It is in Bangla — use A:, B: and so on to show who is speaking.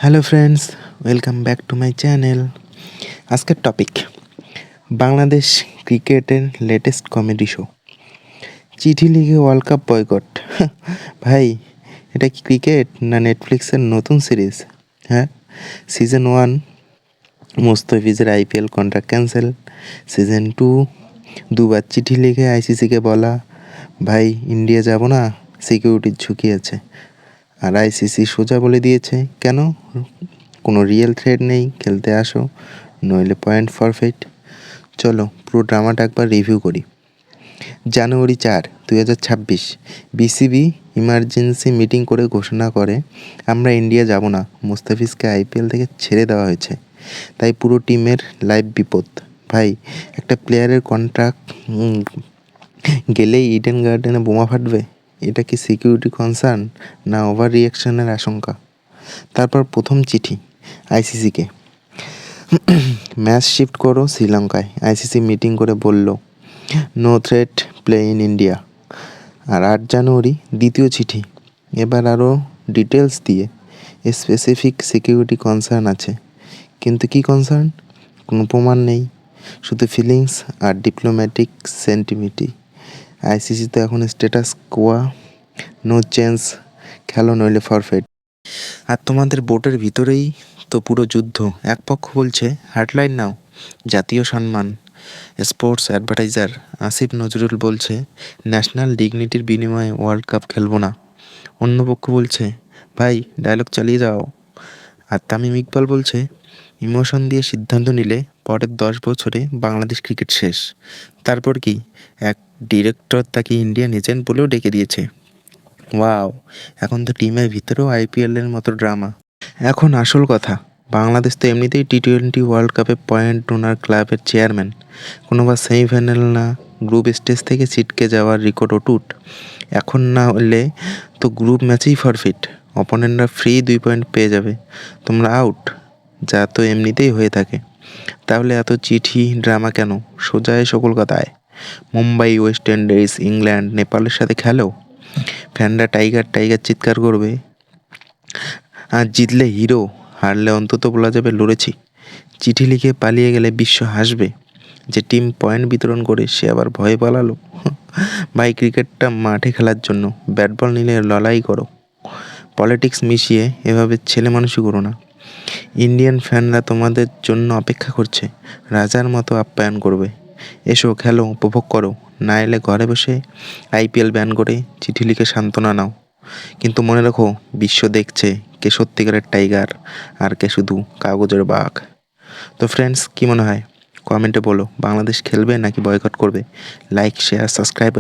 A: Hello friends, welcome back to my channel. আজকের টপিক বাংলাদেশ ক্রিকেটের লেটেস্ট কমেডি শো, চিঠি লিখে ওয়ার্ল্ড কাপ বয়কট। ভাই, এটা কি ক্রিকেট না নেটফ্লিক্সের নতুন সিরিজ? হ্যাঁ, সিজন 1 মুস্তাফিজের আইপিএল কন্ট্রাক্ট ক্যান্সেল, সিজন 2 দুবার চিঠি লিখে আইসিসিকে বলা ভাই ইন্ডিয়া যাব না, সিকিউরিটির ঝুঁকি আছে, আর আইসিসি সোজা বলে দিয়েছে কেন কোনো রিয়েল থ্রেড নেই, খেলতে আসো নইলে পয়েন্ট ফরফেট। চলো পুরো ড্রামাটা একবার রিভিউ করি। জানুয়ারি 4, 2026 বিসিবি ইমার্জেন্সি মিটিং করে ঘোষণা করে আমরা ইন্ডিয়া যাব না, মুস্তাফিজকে আইপিএল থেকে ছেড়ে দেওয়া হয়েছে, তাই পুরো টিমের লাইভ বিপদ। ভাই, একটা প্লেয়ারের কন্ট্রাক্ট গেলেই ইডেন গার্ডেনে বোমা ফাটবে, এটা কি সিকিউরিটি কনসার্ন না ওভার রিয়াকশনের আশঙ্কা? তারপর প্রথম চিঠি আইসিসিকে, ম্যাচ শিফট করো শ্রীলঙ্কায়। আইসিসি মিটিং করে বলল no threat, play in India. আর 8 জানুয়ারি দ্বিতীয় চিঠি, এবার আরও ডিটেলস দিয়ে স্পেসিফিক সিকিউরিটি কনসার্ন আছে, কিন্তু কি কনসার্ন কোনো প্রমাণ নেই, শুধু ফিলিংস আর ডিপ্লোম্যাটিক সেন্টিমিটি। আইসিসি তো এখন স্ট্যাটাস কোয়া, নো চেঞ্জ, খেলো নইলে ফরফেট। আর তোমাদের বোর্ডের ভিতরেই তো পুরো যুদ্ধ। এক পক্ষ বলছে হেডলাইন নাও, জাতীয় সম্মান, স্পোর্টস অ্যাডভার্টাইজার আসিফ নজরুল বলছে ন্যাশনাল ডিগনিটির বিনিময়ে ওয়ার্ল্ড কাপ খেলবো না। অন্য পক্ষ বলছে ভাই ডায়লগ চালিয়ে যাও। আর তামিম ইকবাল বলছে ইমোশন দিয়ে সিদ্ধান্ত নিলে পরের 10 বছরে বাংলাদেশ ক্রিকেট শেষ। তারপর কি, এক ডিরেক্টর তাকে ইন্ডিয়ান এজেন্ট বলেও ডেকে দিয়েছে। ওয়াও, এখন তো টিমের ভিতরেও আইপিএলের মতো ড্রামা। এখন আসল কথা, বাংলাদেশ তো এমনিতেই টি20 ওয়ার্ল্ড কাপে পয়েন্ট ওনার ক্লাবের চেয়ারম্যান, কোনোবার সেমিফাইনাল না গ্রুপ স্টেজ থেকে ছিটকে যাওয়ার রেকর্ড অটুট। এখন না হলে তো গ্রুপ ম্যাচেই ফরফিট, অপোনেন্টরা ফ্রি 2 পয়েন্ট পেয়ে যাবে, তোমরা আউট, যা তো এমনিতেই হয়ে থাকে। তাহলে এত চিঠি ড্রামা কেন? সোজা এসো কলকাতায়, মুম্বাই, ওয়েস্ট ইন্ডিজ, ইংল্যান্ড, নেপালের সাথে খেলো, ফ্যানরা টাইগার টাইগার চিৎকার করবে, আর জিতলে হিরো, হারলে অন্তত বলা যাবে লড়েছি। চিঠি লিখে পালিয়ে গেলে বিশ্ব হাসবে যে টিম পয়েন্ট বিতরণ করে সে আবার ভয়ে পালালো। ভাই, ক্রিকেটটা মাঠে খেলার জন্য, ব্যাট বল নিলে লড়াই করো, পলিটিক্স মিশিয়ে এভাবে ছেলে মানুষই করো না। ইন্ডিয়ান ফ্যানরা তোমাদের জন্য অপেক্ষা করছে, রাজার মতো আপ্যায়ন করবে। এসো খেলো, উপভোগ করো, না এলে ঘরে বসে আইপিএল ব্যান করে চিঠি লিখে সান্ত্বনা নাও। কিন্তু মনে রাখো, বিশ্ব দেখছে কে সত্যিকারের টাইগার আর কে শুধু কাগজের বাঘ। তো ফ্রেন্ডস, কি মনে হয় কমেন্টে বলো, বাংলাদেশ খেলবে নাকি বয়কট করবে? Like, share, subscribe